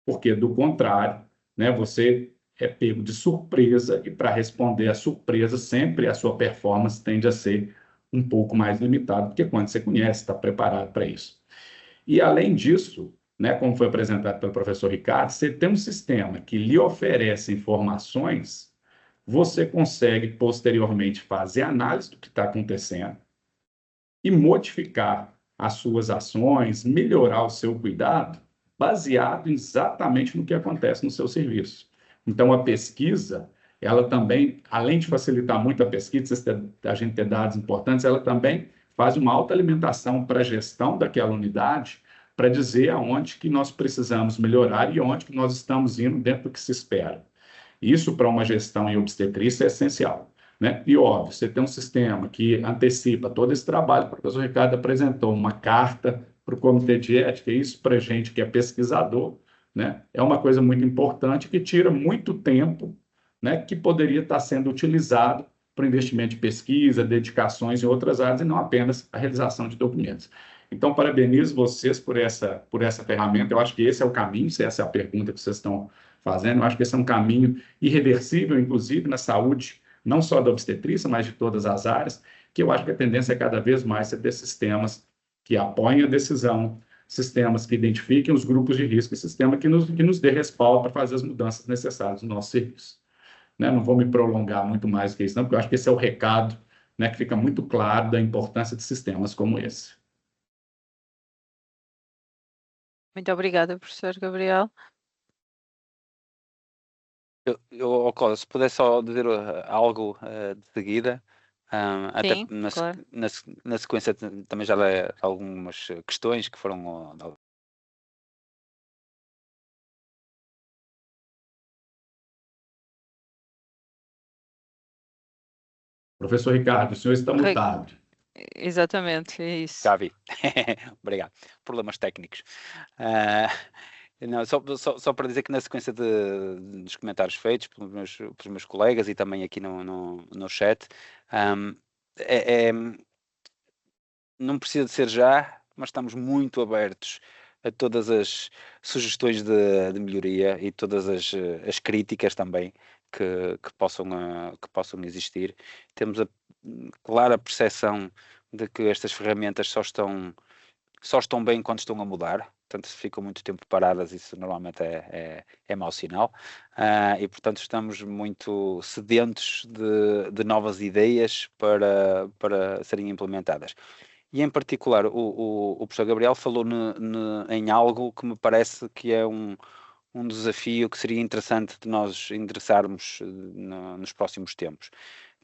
Porque, do contrário, né, você é pego de surpresa, e para responder à surpresa, sempre a sua performance tende a ser um pouco mais limitada, porque quando você conhece, está preparado para isso. E, além disso, né, como foi apresentado pelo professor Ricardo, você tem um sistema que lhe oferece informações, você consegue, posteriormente, fazer análise do que está acontecendo e modificar as suas ações, melhorar o seu cuidado, baseado exatamente no que acontece no seu serviço. Então, a pesquisa, ela também, além de facilitar muito a pesquisa, a gente ter dados importantes, ela também faz uma autoalimentação para a gestão daquela unidade, para dizer aonde que nós precisamos melhorar e onde que nós estamos indo dentro do que se espera. Isso, para uma gestão em obstetrícia, é essencial, né? E, óbvio, você tem um sistema que antecipa todo esse trabalho. O professor Ricardo apresentou uma carta para o Comitê de Ética, e isso, para a gente que é pesquisador, né, é uma coisa muito importante que tira muito tempo, né, que poderia estar sendo utilizado para investimento de pesquisa, dedicações em outras áreas, e não apenas a realização de documentos. Então, parabenizo vocês por essa ferramenta. Eu acho que esse é o caminho, se essa é a pergunta que vocês estão fazendo. Eu acho que esse é um caminho irreversível, inclusive, na saúde não só da obstetrícia, mas de todas as áreas, que eu acho que a tendência é cada vez mais ser ter sistemas que apoiem a decisão, sistemas que identifiquem os grupos de risco e sistema que nos dê respaldo para fazer as mudanças necessárias no nosso serviço. Né? Não vou me prolongar muito mais do que isso, não, porque eu acho que esse é o recado, né, que fica muito claro da importância de sistemas como esse. Muito obrigada, professor Gabriel. Se puder só dizer algo de seguida, até Sim, claro. na sequência também já dei algumas questões que foram Professor Ricardo, o senhor está mutado. Exatamente, é isso. já vi. Obrigado. Problemas técnicos. Não, só para dizer que na sequência dos comentários feitos pelos meus colegas e também aqui no chat, não precisa de ser já, mas estamos muito abertos a todas as sugestões de melhoria e todas as críticas também que possam existir. Temos a clara percepção de que estas ferramentas só estão bem quando estão a mudar. Portanto, se ficam muito tempo paradas, isso normalmente é mau sinal. E, portanto, estamos muito sedentos de novas ideias para serem implementadas. E, em particular, o professor Gabriel falou em algo que me parece que é um desafio que seria interessante de nós endereçarmos nos próximos tempos,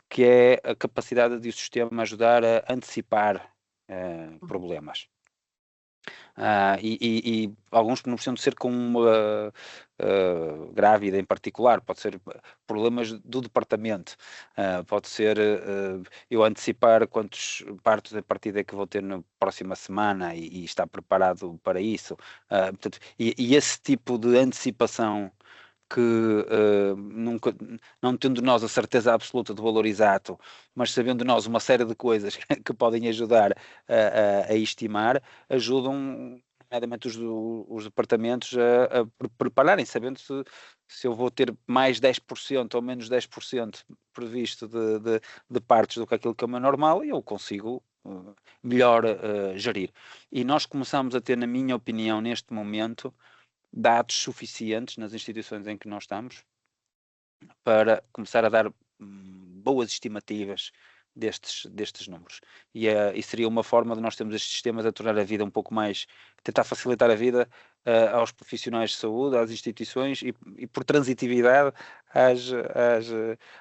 que é a capacidade de o sistema ajudar a antecipar problemas. E alguns não precisam de ser com uma grávida em particular, pode ser problemas do departamento, pode ser eu antecipar quantos partos a partir é que vou ter na próxima semana e estar preparado para isso. Portanto, e esse tipo de antecipação que não tendo nós a certeza absoluta do valor exato, mas sabendo nós uma série de coisas que podem ajudar a estimar, ajudam nomeadamente os departamentos a prepararem, sabendo se eu vou ter mais 10% ou menos 10% previsto de partes do que aquilo que é o meu normal, e eu consigo melhor gerir. E nós começamos a ter, na minha opinião, neste momento, dados suficientes nas instituições em que nós estamos para começar a dar boas estimativas destes números. E seria uma forma de nós termos estes sistemas a tornar a vida um pouco mais, tentar facilitar a vida aos profissionais de saúde, às instituições e por transitividade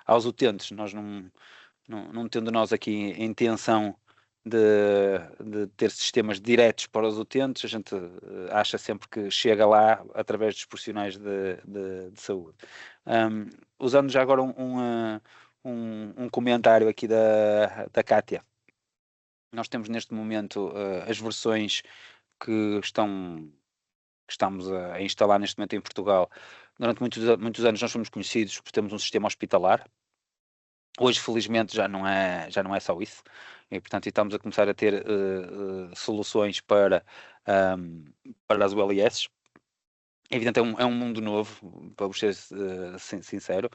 aos utentes. Nós não tendo nós aqui a intenção de ter sistemas diretos para os utentes, a gente acha sempre que chega lá através dos profissionais de saúde. Usando já agora um comentário aqui da Kátia. Nós temos neste momento as versões que estamos a instalar neste momento em Portugal. Durante muitos anos nós fomos conhecidos por termos um sistema hospitalar. Hoje, felizmente, já não é só isso. E, portanto, estamos a começar a ter soluções para as ULS. Evidente, é um mundo novo, para vos ser sincero,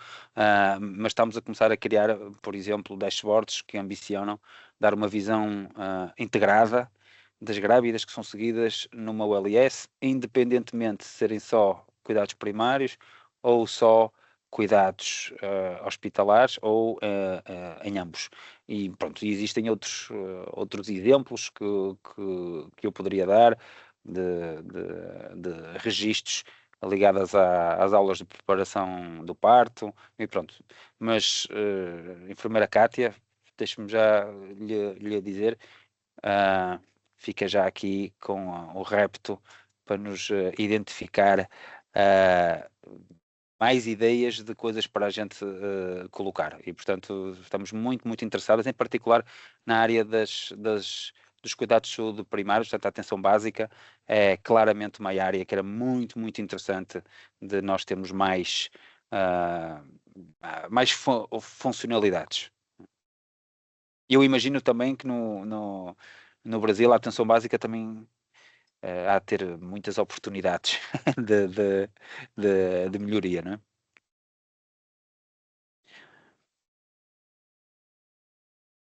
mas estamos a começar a criar, por exemplo, dashboards que ambicionam dar uma visão integrada das grávidas que são seguidas numa ULS, independentemente de serem só cuidados primários ou só cuidados hospitalares ou em ambos. E pronto, existem outros exemplos que eu poderia dar de registros ligados às aulas de preparação do parto e pronto. Mas, enfermeira Kátia, deixe-me já lhe dizer, fica já aqui com o repto para nos identificar mais ideias de coisas para a gente colocar. E, portanto, estamos muito, muito interessados, em particular na área dos cuidados de saúde primários, portanto, a atenção básica é claramente uma área que era muito, muito interessante de nós termos mais funcionalidades. Eu imagino também que no Brasil a atenção básica também há de ter muitas oportunidades de melhoria, não é?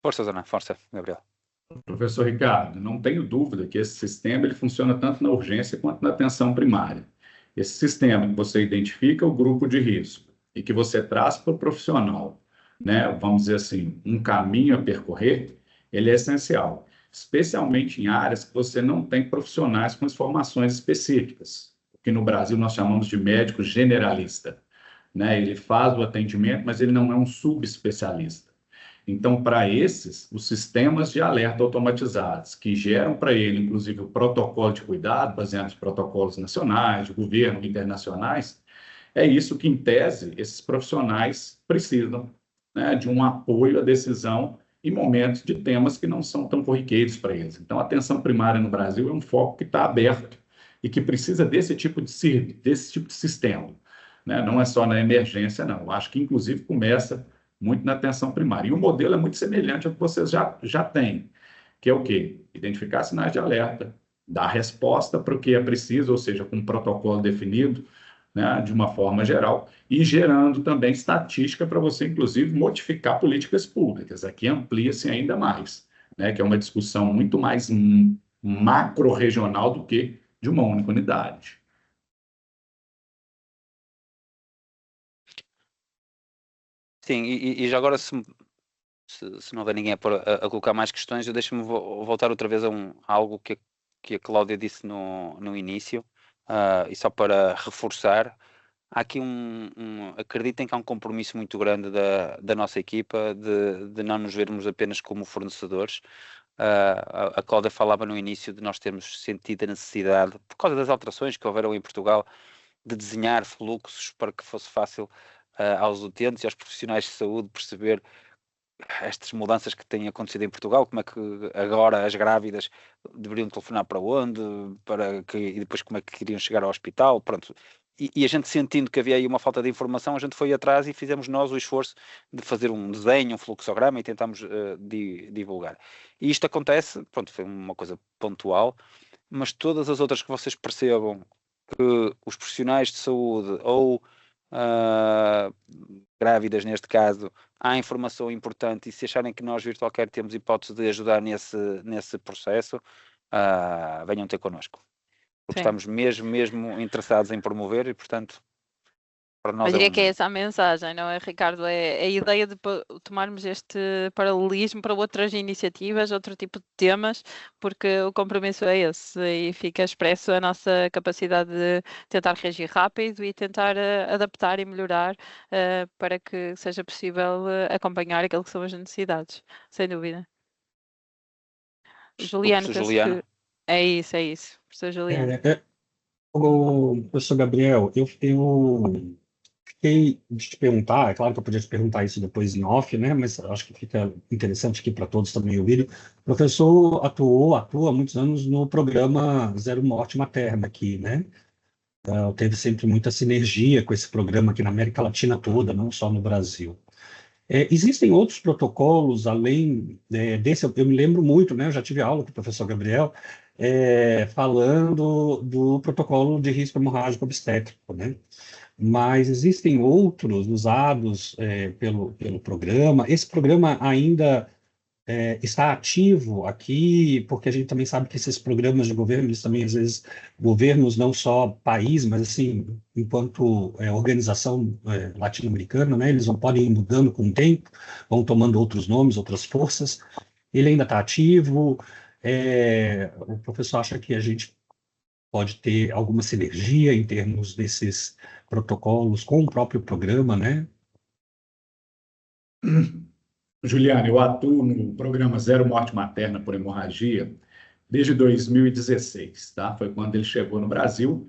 Força, Zana, força, Gabriel. Professor Ricardo, não tenho dúvida que esse sistema ele funciona tanto na urgência quanto na atenção primária. Esse sistema que você identifica o grupo de risco e que você traz para o profissional, né, vamos dizer assim, um caminho a percorrer, ele é essencial, especialmente em áreas que você não tem profissionais com as formações específicas, o que no Brasil nós chamamos de médico generalista, né? Ele faz o atendimento, mas ele não é um subespecialista. Então, para esses, os sistemas de alerta automatizados, que geram para ele, inclusive, o protocolo de cuidado, baseado em protocolos nacionais, de governo, internacionais, é isso que, em tese, esses profissionais precisam, né, de um apoio à decisão em momentos de temas que não são tão corriqueiros para eles. Então, a atenção primária no Brasil é um foco que está aberto e que precisa desse tipo de serviço, desse tipo de sistema, né? Não é só na emergência, não. Eu acho que, inclusive, começa muito na atenção primária. E o modelo é muito semelhante ao que vocês já têm, que é o quê? Identificar sinais de alerta, dar resposta para o que é preciso, ou seja, com um protocolo definido, né, de uma forma geral, e gerando também estatística para você, inclusive, modificar políticas públicas. Aqui amplia-se ainda mais, né, que é uma discussão muito mais macro-regional do que de uma única unidade. Sim, e já agora, se não houver ninguém a colocar mais questões, eu deixo-me voltar outra vez a algo que a Cláudia disse no início, e só para reforçar, há aqui acreditem que há um compromisso muito grande da nossa equipa de não nos vermos apenas como fornecedores. A Cláudia falava no início de nós termos sentido a necessidade, por causa das alterações que houveram em Portugal, de desenhar fluxos para que fosse fácil aos utentes e aos profissionais de saúde perceber estas mudanças que têm acontecido em Portugal, como é que agora as grávidas deveriam telefonar para onde, e depois como é que queriam chegar ao hospital, pronto. E a gente sentindo que havia aí uma falta de informação, a gente foi atrás e fizemos nós o esforço de fazer um desenho, um fluxograma e tentámos divulgar. E isto acontece, pronto, foi uma coisa pontual, mas todas as outras que vocês percebam que os profissionais de saúde ou grávidas, neste caso, há informação importante e se acharem que nós, Virtual Care, temos hipótese de ajudar nesse processo, venham ter connosco. Porque Sim. estamos mesmo interessados em promover e, portanto, para nós Eu diria que é essa a mensagem, não é, Ricardo? É a ideia de tomarmos este paralelismo para outras iniciativas, outro tipo de temas, porque o compromisso é esse e fica expresso a nossa capacidade de tentar reagir rápido e tentar adaptar e melhorar para que seja possível acompanhar aquilo que são as necessidades, sem dúvida. Juliano, penso Juliano. que é isso, professor Juliano. O professor Gabriel, eu fiquei de te perguntar, é claro que eu podia te perguntar isso depois em off, né? Mas acho que fica interessante aqui para todos também ouvirem. O professor atua há muitos anos no programa Zero Morte Materna aqui, né? Teve sempre muita sinergia com esse programa aqui na América Latina toda, não só no Brasil. Existem outros protocolos além desse? Eu me lembro muito, né? Eu já tive aula com o professor Gabriel falando do protocolo de risco hemorrágico obstétrico, né? Mas existem outros usados pelo programa. Esse programa ainda está ativo aqui, porque a gente também sabe que esses programas de governo, eles também, às vezes, governos não só país, mas assim, enquanto organização latino-americana, né, eles não podem ir mudando com o tempo, vão tomando outros nomes, outras forças. Ele ainda está ativo. O professor acha que a gente pode ter alguma sinergia em termos desses protocolos com o próprio programa, né? Juliana, eu atuo no programa Zero Morte Materna por Hemorragia desde 2016, tá? Foi quando ele chegou no Brasil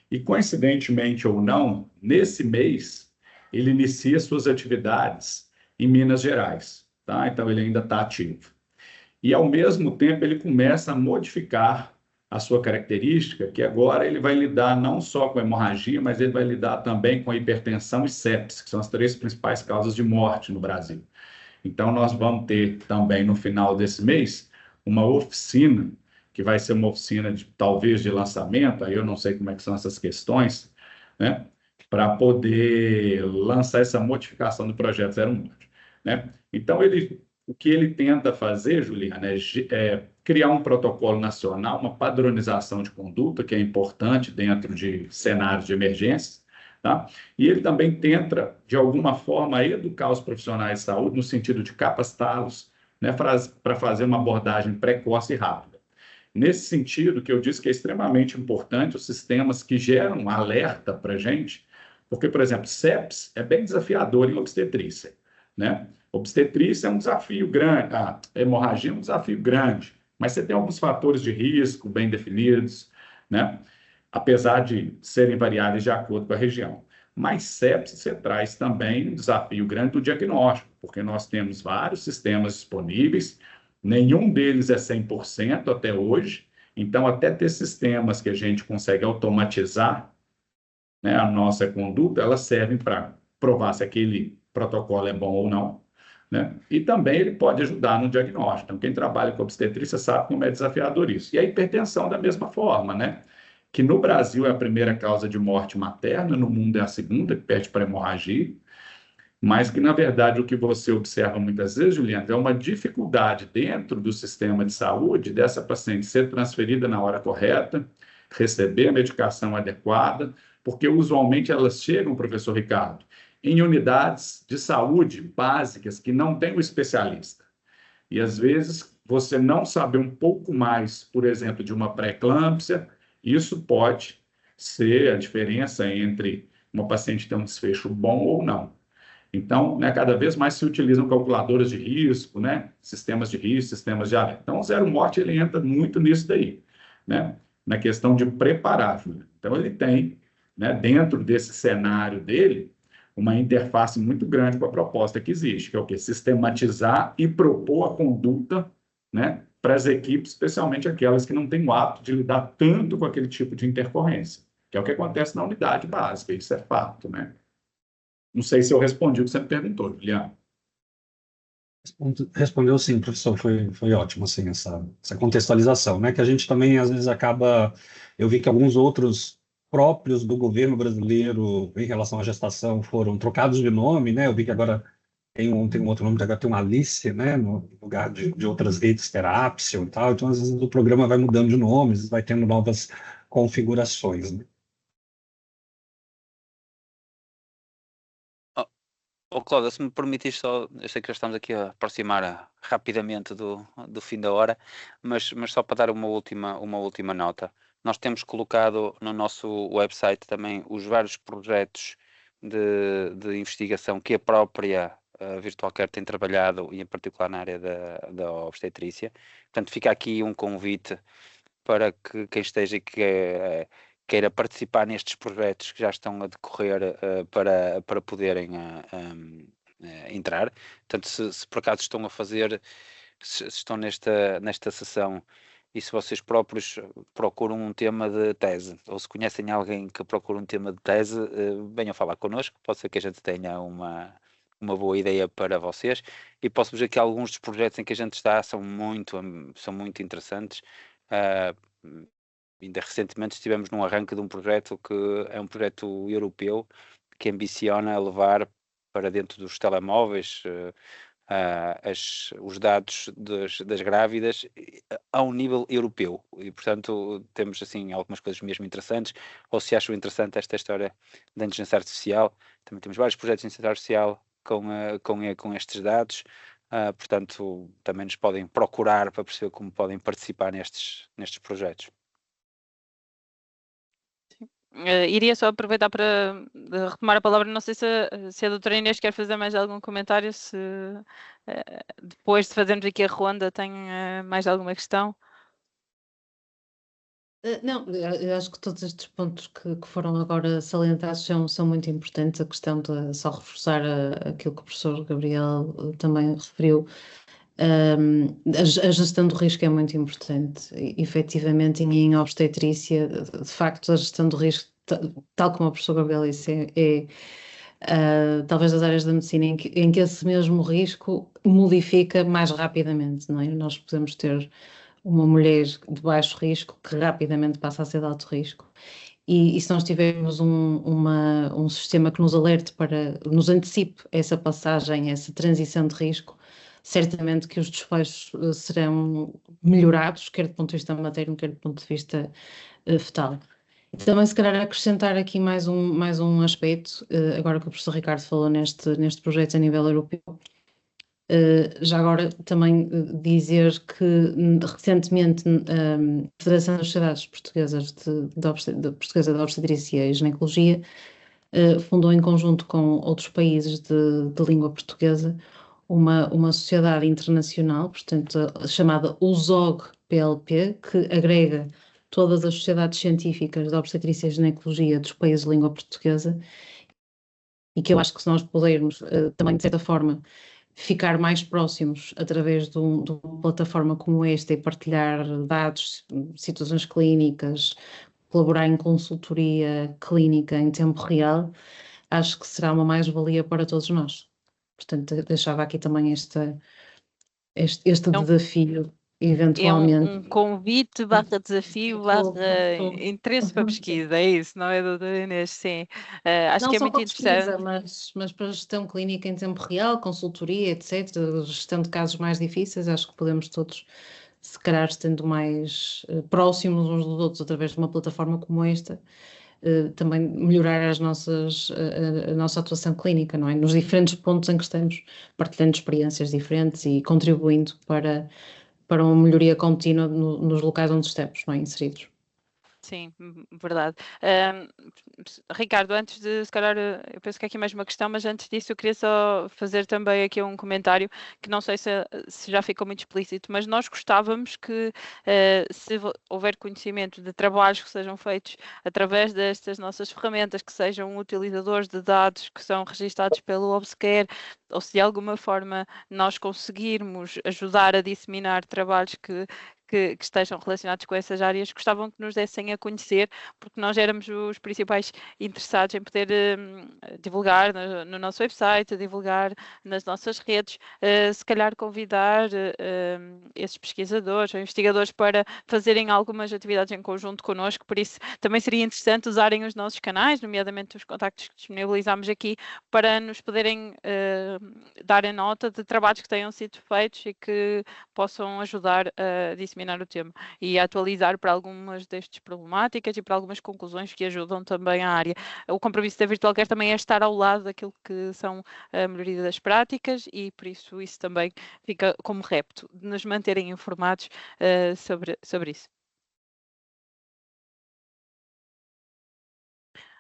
e, coincidentemente ou não, nesse mês, ele inicia suas atividades em Minas Gerais, tá? Então, ele ainda está ativo. E, ao mesmo tempo, ele começa a modificar a sua característica, que agora ele vai lidar não só com hemorragia, mas ele vai lidar também com a hipertensão e sepsis, que são as 3 principais causas de morte no Brasil. Então, nós vamos ter também, no final desse mês, uma oficina, que vai ser uma oficina, talvez, de lançamento, aí eu não sei como é que são essas questões, né, para poder lançar essa modificação do projeto Zero Morte, né? Então, ele o que ele tenta fazer, Juliana, é criar um protocolo nacional, uma padronização de conduta, que é importante dentro de cenários de emergência, tá? E ele também tenta, de alguma forma, educar os profissionais de saúde no sentido de capacitá-los, né, para fazer uma abordagem precoce e rápida. Nesse sentido, que eu disse que é extremamente importante os sistemas que geram alerta para a gente, porque, por exemplo, sepsis é bem desafiador em obstetrícia, né? Obstetrícia é um desafio grande, a hemorragia é um desafio grande, mas você tem alguns fatores de risco bem definidos, né? Apesar de serem variáveis de acordo com a região. Mas sepsis você traz também um desafio grande do diagnóstico, porque nós temos vários sistemas disponíveis, nenhum deles é 100% até hoje, então até ter sistemas que a gente consegue automatizar, né, a nossa conduta, elas servem para provar se aquele protocolo é bom ou não, né? E também ele pode ajudar no diagnóstico. Então, quem trabalha com obstetrícia sabe como é desafiador isso. E a hipertensão da mesma forma, né? Que no Brasil é a primeira causa de morte materna, no mundo é a segunda, que perde para hemorragia, mas que, na verdade, o que você observa muitas vezes, Juliana, é uma dificuldade dentro do sistema de saúde dessa paciente ser transferida na hora correta, receber a medicação adequada, porque usualmente elas chegam, professor Ricardo, em unidades de saúde básicas que não tem o especialista. E, às vezes, você não saber um pouco mais, por exemplo, de uma pré-eclâmpsia, isso pode ser a diferença entre uma paciente ter um desfecho bom ou não. Então, né, cada vez mais se utilizam calculadoras de risco, né, sistemas de risco, sistemas de alerta. Então, o Zero Morte ele entra muito nisso daí, né, na questão de preparar, Júlia. Então, ele tem, né, dentro desse cenário dele, uma interface muito grande com a proposta que existe, que é o quê? Sistematizar e propor a conduta, né, para as equipes, especialmente aquelas que não têm o hábito de lidar tanto com aquele tipo de intercorrência, que é o que acontece na unidade básica, isso é fato, né? Não sei se eu respondi o que você me perguntou, Juliano. Respondeu sim, professor, foi ótimo, assim, essa contextualização, né, que a gente também, às vezes, acaba... Eu vi que alguns outros próprios do governo brasileiro, em relação à gestação, foram trocados de nome, né, eu vi que agora tem um outro nome, agora tem uma Alice, né, no lugar de outras redes, que era Apsion e tal, então, às vezes, o programa vai mudando de nomes, vai tendo novas configurações, né. Cláudia, se me permites só, eu sei que já estamos aqui a aproximar rapidamente do fim da hora, mas só para dar uma última nota. Nós temos colocado no nosso website também os vários projetos de investigação que a própria Virtual Care tem trabalhado, e em particular na área da obstetrícia. Portanto, fica aqui um convite para que quem esteja e queira participar nestes projetos que já estão a decorrer para poderem entrar. Portanto, se por acaso estão a fazer, se estão nesta sessão e se vocês próprios procuram um tema de tese, ou se conhecem alguém que procura um tema de tese, venham falar connosco, pode ser que a gente tenha uma boa ideia para vocês, e posso dizer que alguns dos projetos em que a gente está são muito interessantes. Ainda recentemente estivemos num arranque de um projeto que é um projeto europeu que ambiciona levar para dentro dos telemóveis os dados das grávidas a um nível europeu, e portanto temos assim algumas coisas mesmo interessantes. Ou se acham interessante esta história da inteligência artificial, também temos vários projetos de inteligência artificial com estes dados. Portanto, também nos podem procurar para perceber como podem participar nestes projetos. Iria só aproveitar para retomar a palavra. Não sei se a doutora Inês quer fazer mais algum comentário, se depois de fazermos aqui a ronda tem mais alguma questão. Não, eu acho que todos estes pontos que foram agora salientados são muito importantes. A questão de só reforçar aquilo que o professor Gabriel também referiu. A gestão do risco é muito importante. Efetivamente, em obstetrícia, de facto, a gestão do risco, tal como o professor Gabriel disse, talvez das áreas da medicina em que esse mesmo risco modifica mais rapidamente, não é? Nós podemos ter uma mulher de baixo risco que rapidamente passa a ser de alto risco. E se nós tivermos um sistema que nos alerte nos antecipe essa passagem, essa transição de risco, certamente que os desfechos serão melhorados, quer do ponto de vista materno, quer do ponto de vista fetal. E também, se calhar, acrescentar aqui mais um aspecto, agora que o professor Ricardo falou neste projeto a nível europeu. Já agora também dizer que recentemente a Federação das Sociedades Portuguesas Portuguesa de Obstetrícia e Ginecologia fundou em conjunto com outros países de língua portuguesa uma sociedade internacional, portanto, chamada USOG-PLP, que agrega todas as sociedades científicas de obstetrícia e ginecologia dos países de língua portuguesa, e que eu acho que se nós pudermos também, de certa forma, ficar mais próximos através de uma plataforma como esta e partilhar dados, situações clínicas, colaborar em consultoria clínica em tempo real, acho que será uma mais-valia para todos nós. Portanto, deixava aqui também este desafio, eventualmente. É um convite / desafio / interesse para pesquisa, é isso, não é, doutora Inês? Sim. Acho não que é só muito para interessante. pesquisa, mas para gestão clínica em tempo real, consultoria, etc., gestão de casos mais difíceis, acho que podemos todos, se calhar, estando mais próximos uns dos outros através de uma plataforma como esta, também melhorar a nossa atuação clínica, não é? Nos diferentes pontos em que estamos, partilhando experiências diferentes e contribuindo para uma melhoria contínua nos locais onde estamos, não é? Inseridos. Sim, verdade. Ricardo, antes de, se calhar, eu penso que há aqui mais uma questão, mas antes disso eu queria só fazer também aqui um comentário que não sei se já ficou muito explícito, mas nós gostávamos que, se houver conhecimento de trabalhos que sejam feitos através destas nossas ferramentas, que sejam utilizadores de dados que são registados pelo Obscare, ou se de alguma forma nós conseguirmos ajudar a disseminar trabalhos que estejam relacionados com essas áreas, gostavam que nos dessem a conhecer, porque nós éramos os principais interessados em poder divulgar no nosso website, divulgar nas nossas redes, se calhar convidar esses pesquisadores ou investigadores para fazerem algumas atividades em conjunto connosco, por isso também seria interessante usarem os nossos canais, nomeadamente os contactos que disponibilizamos aqui, para nos poderem dar a nota de trabalhos que tenham sido feitos e que possam ajudar a disseminar o tema e a atualizar para algumas destas problemáticas e para algumas conclusões que ajudam também a área. O compromisso da Virtual Care também é estar ao lado daquilo que são a melhoria das práticas e por isso também fica como repto de nos manterem informados sobre isso.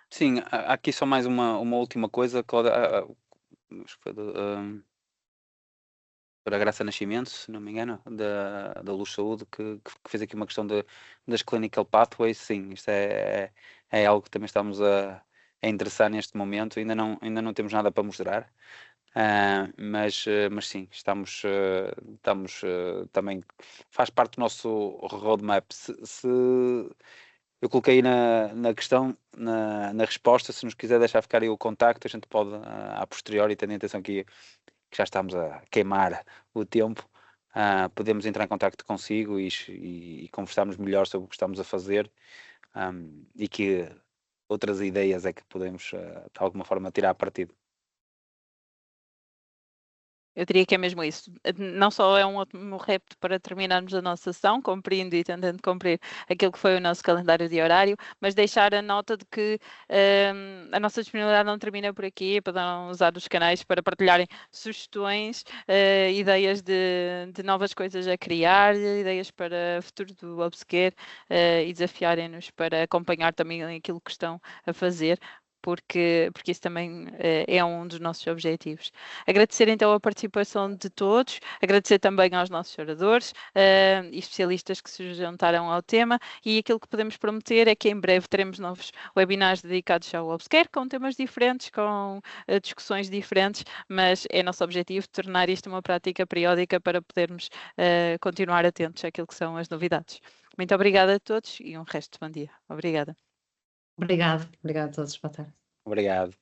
Sim, há aqui só mais uma última coisa, Cláudia, acho que foi para a Graça Nascimento, se não me engano, da Luz Saúde, que fez aqui uma questão das clinical pathways. Sim, isto é algo que também estamos a interessar neste momento. Ainda não temos nada para mostrar, mas sim, estamos também, faz parte do nosso roadmap. Se eu coloquei na questão, na resposta, se nos quiser deixar ficar aí o contacto, a gente pode, a posteriori, tendo a intenção que já estamos a queimar o tempo, podemos entrar em contacto consigo e conversarmos melhor sobre o que estamos a fazer, e que outras ideias é que podemos, de alguma forma, tirar partido. Eu diria que é mesmo isso. Não só é um ótimo repto para terminarmos a nossa sessão, cumprindo e tentando cumprir aquilo que foi o nosso calendário de horário, mas deixar a nota de que a nossa disponibilidade não termina por aqui, para usar os canais para partilharem sugestões, ideias de novas coisas a criar, ideias para o futuro do Obscare, e desafiarem-nos para acompanhar também aquilo que estão a fazer. Porque isso também é um dos nossos objetivos. Agradecer então a participação de todos, agradecer também aos nossos oradores e especialistas que se juntaram ao tema, e aquilo que podemos prometer é que em breve teremos novos webinars dedicados ao Obscare, com temas diferentes, com discussões diferentes, mas é nosso objetivo tornar isto uma prática periódica para podermos continuar atentos àquilo que são as novidades. Muito obrigada a todos e um resto de bom dia. Obrigada. Obrigada a todos. Boa tarde. Obrigado.